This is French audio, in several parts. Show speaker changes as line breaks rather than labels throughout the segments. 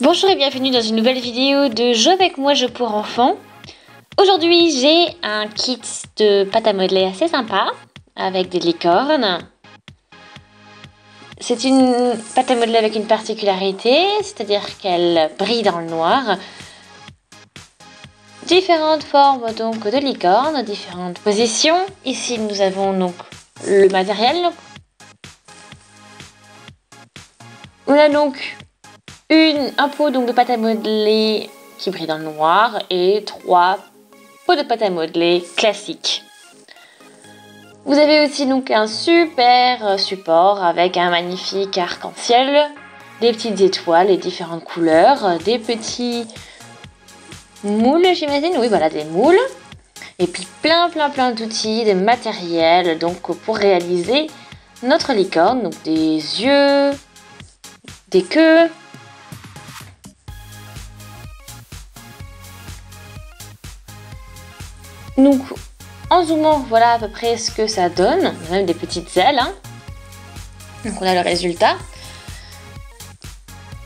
Bonjour et bienvenue dans une nouvelle vidéo de Jeux avec moi, jeux pour enfants. Aujourd'hui, j'ai un kit de pâte à modeler assez sympa avec des licornes. C'est une pâte à modeler avec une particularité, c'est-à-dire qu'elle brille dans le noir. Différentes formes donc de licornes, différentes positions. Ici, nous avons donc le matériel. On a donc un pot donc de pâte à modeler qui brille dans le noir et 3 pots de pâte à modeler classiques. Vous avez aussi donc un super support avec un magnifique arc-en-ciel, des petites étoiles et différentes couleurs, des petits moules, j'imagine, oui voilà, des moules, et puis plein d'outils, de matériel donc pour réaliser notre licorne, donc des yeux, des queues. Donc, en zoomant, voilà à peu près ce que ça donne. On a même des petites ailes. Hein. Donc, on a le résultat.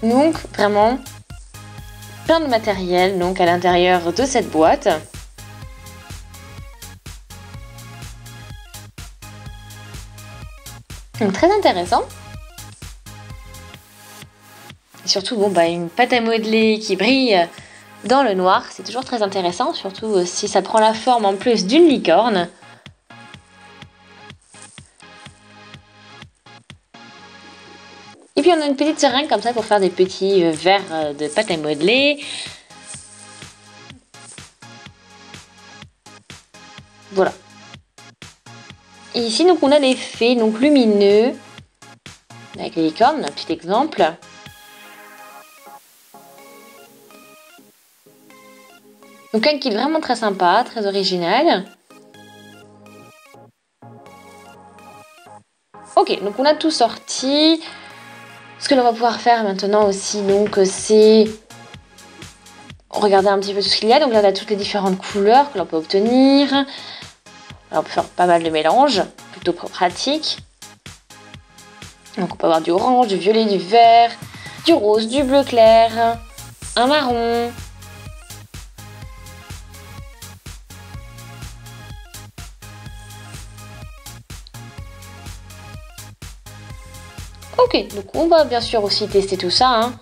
Donc, vraiment, plein de matériel donc, à l'intérieur de cette boîte. Donc, très intéressant. Et surtout, bon, une pâte à modeler qui brille dans le noir, c'est toujours très intéressant, surtout si ça prend la forme en plus d'une licorne. Et puis on a une petite seringue comme ça pour faire des petits verres de pâte à modeler. Voilà. Et ici donc on a des fées donc lumineux avec les licornes, un petit exemple. Donc un kit vraiment très sympa, très original. Ok, donc on a tout sorti. Ce que l'on va pouvoir faire maintenant aussi, donc c'est regarder un petit peu tout ce qu'il y a. Donc là on a toutes les différentes couleurs que l'on peut obtenir. Alors, on peut faire pas mal de mélanges, plutôt pratique. Donc on peut avoir du orange, du violet, du vert, du rose, du bleu clair, un marron. Ok, donc on va bien sûr aussi tester tout ça. Hein.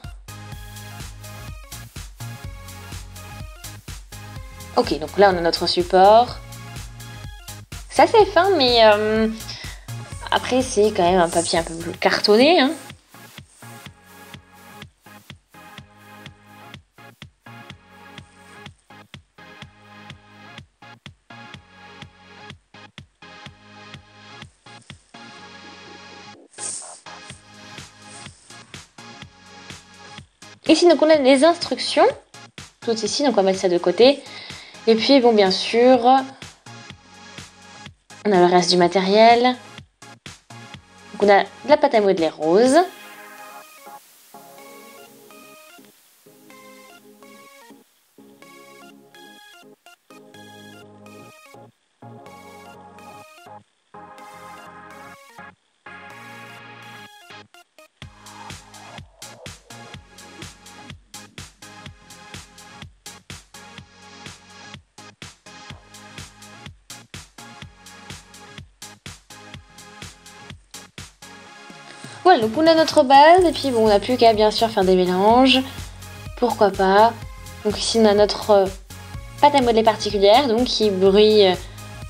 Ok, donc là on a notre support. C'est assez fin, mais après c'est quand même un papier un peu plus cartonné. Hein. Ici donc on a les instructions, toutes ici, donc on va mettre ça de côté. Et puis bon bien sûr, on a le reste du matériel. Donc on a de la pâte à modeler rose. Voilà, donc on a notre base et puis bon, on n'a plus qu'à bien sûr faire des mélanges. Pourquoi pas. Donc ici on a notre pâte à modeler particulière donc qui brille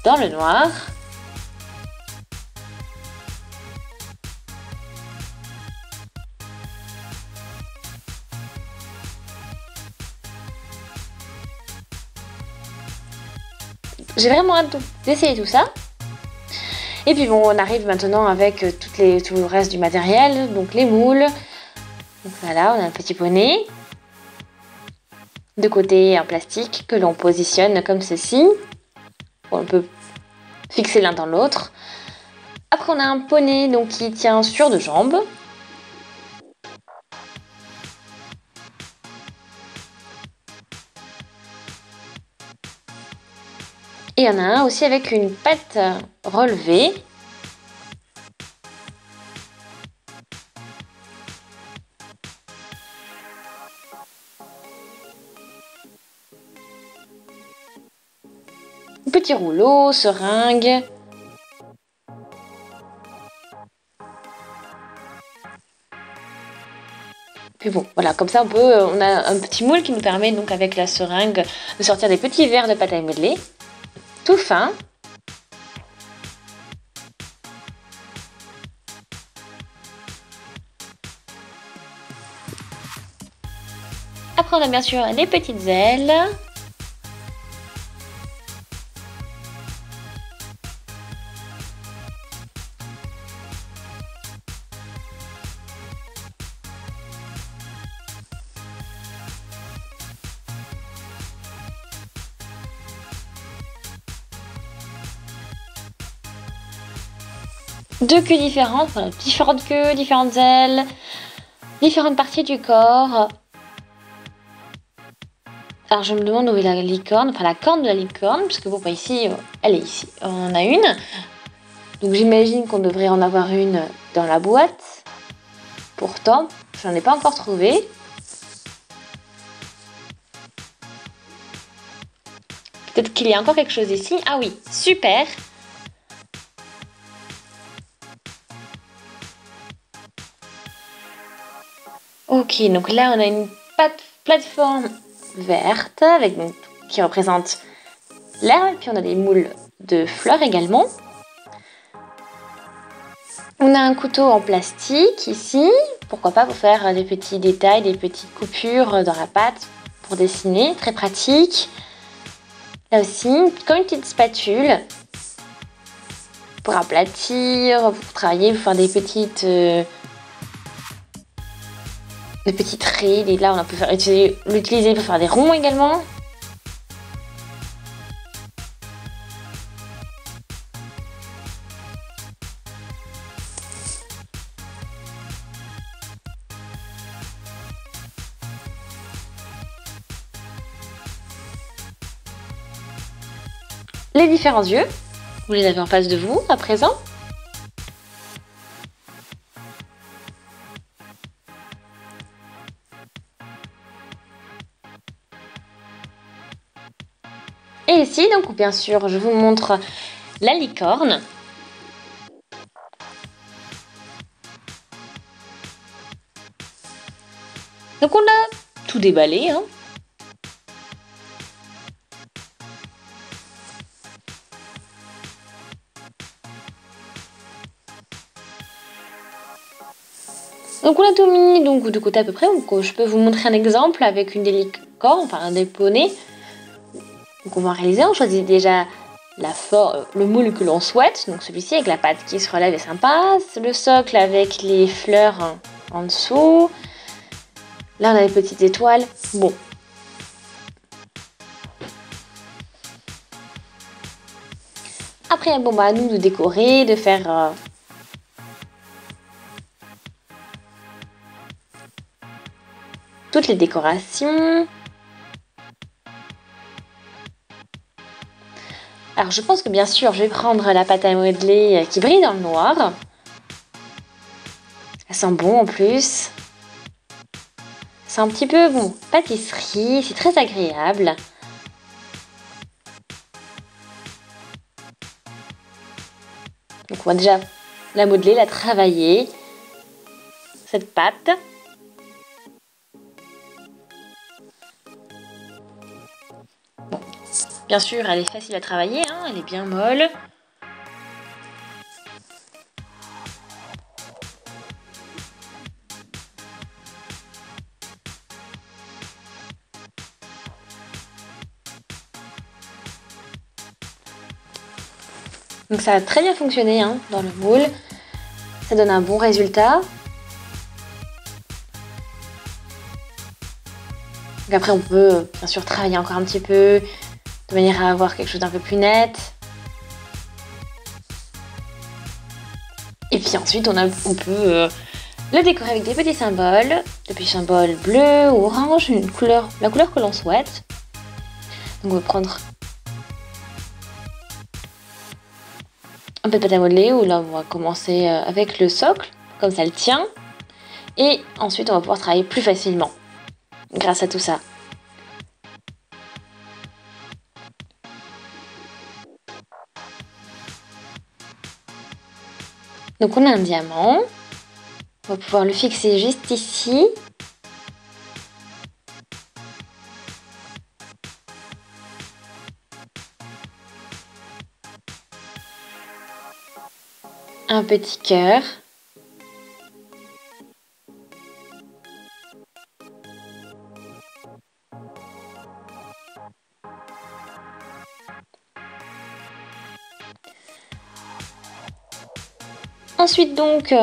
dans le noir. J'ai vraiment hâte d'essayer tout ça. Et puis bon, on arrive maintenant avec tout le reste du matériel, donc les moules. Donc voilà, on a un petit poney. De côté en plastique que l'on positionne comme ceci. On peut fixer l'un dans l'autre. Après on a un poney donc, qui tient sur 2 jambes. Et il y en a un aussi avec une patte relevée. Petit rouleau, seringue. Puis bon, voilà, comme ça on a un petit moule qui nous permet donc avec la seringue de sortir des petits verres de pâte à modeler, tout fin. Après on a bien sûr les petites ailes. Deux queues différentes, enfin, différentes queues, différentes ailes, différentes parties du corps. Alors je me demande où est la licorne, enfin la corne de la licorne, parce que bon, bah ici, elle est ici, on en a une. Donc j'imagine qu'on devrait en avoir une dans la boîte. Pourtant, j'en ai pas encore trouvé. Peut-être qu'il y a encore quelque chose ici. Ah oui, super! Ok, donc là on a une plateforme verte avec, donc, qui représente l'herbe, puis on a des moules de fleurs également. On a un couteau en plastique ici, pourquoi pas pour faire des petits détails, des petites coupures dans la pâte pour dessiner, très pratique. Là aussi, comme une petite spatule pour aplatir, pour travailler, pour faire des petites traits. Et là, on peut l'utiliser pour faire des ronds également. Les différents yeux, vous les avez en face de vous à présent. Et ici, donc bien sûr, je vous montre la licorne. Donc on a tout déballé, hein. Donc on a tout mis donc, de côté à peu près. Donc, je peux vous montrer un exemple avec une des licornes, enfin des poneys. Donc on va réaliser, on choisit déjà le moule que l'on souhaite. Donc celui-ci avec la pâte qui se relève est sympa. Le socle avec les fleurs en dessous. Là on a les petites étoiles. Bon. Après, bon bah à nous de décorer, de faire toutes les décorations. Alors je pense que bien sûr je vais prendre la pâte à modeler qui brille dans le noir. Elle sent bon en plus. C'est un petit peu bon, pâtisserie, c'est très agréable. Donc on va déjà la modeler, la travailler. Cette pâte. Bien sûr, elle est facile à travailler, hein, elle est bien molle. Donc ça a très bien fonctionné hein, dans le moule. Ça donne un bon résultat. Donc après, on peut bien sûr travailler encore un petit peu de manière à avoir quelque chose d'un peu plus net. Et puis ensuite, on peut le décorer avec des petits symboles bleu ou orange, la couleur que l'on souhaite. Donc on va prendre un peu de pâte à modeler, où là on va commencer avec le socle, comme ça le tient. Et ensuite on va pouvoir travailler plus facilement grâce à tout ça. Donc on a un diamant. On va pouvoir le fixer juste ici. Un petit cœur. Ensuite donc,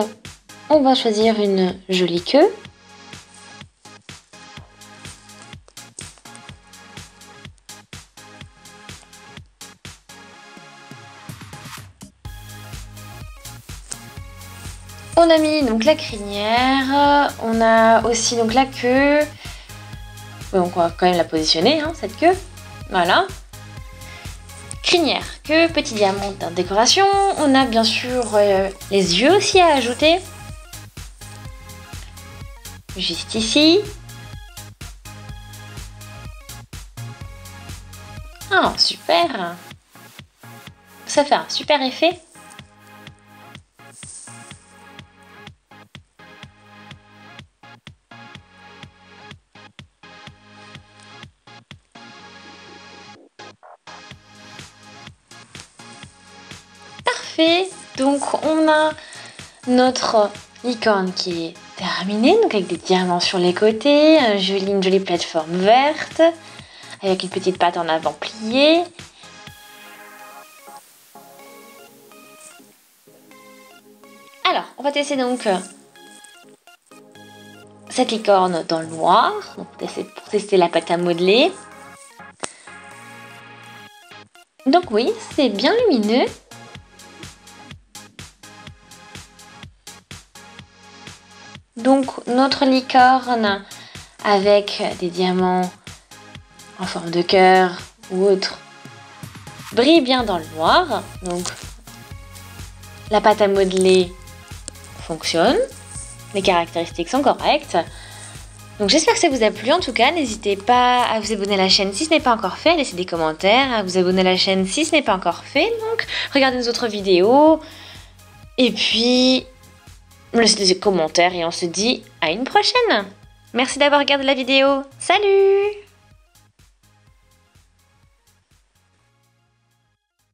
on va choisir une jolie queue. On a mis donc la crinière, on a aussi donc la queue. Donc on va quand même la positionner, hein, cette queue. Voilà. Crinière, queue, petit diamant en décoration. On a bien sûr les yeux aussi à ajouter. Juste ici. Ah, super! Ça fait un super effet. Parfait! Donc on a notre licorne qui est terminée, donc avec des diamants sur les côtés, une jolie plateforme verte, avec une petite patte en avant pliée. Alors, on va tester donc cette licorne dans le noir, donc pour tester la pâte à modeler. Donc oui, c'est bien lumineux. Donc notre licorne avec des diamants en forme de cœur ou autre brille bien dans le noir. Donc la pâte à modeler fonctionne, les caractéristiques sont correctes. Donc j'espère que ça vous a plu. En tout cas, n'hésitez pas à vous abonner à la chaîne si ce n'est pas encore fait, à laisser des commentaires, à vous abonner à la chaîne si ce n'est pas encore fait. Donc regardez nos autres vidéos et puis laissez des commentaires et on se dit à une prochaine. Merci d'avoir regardé la vidéo. Salut!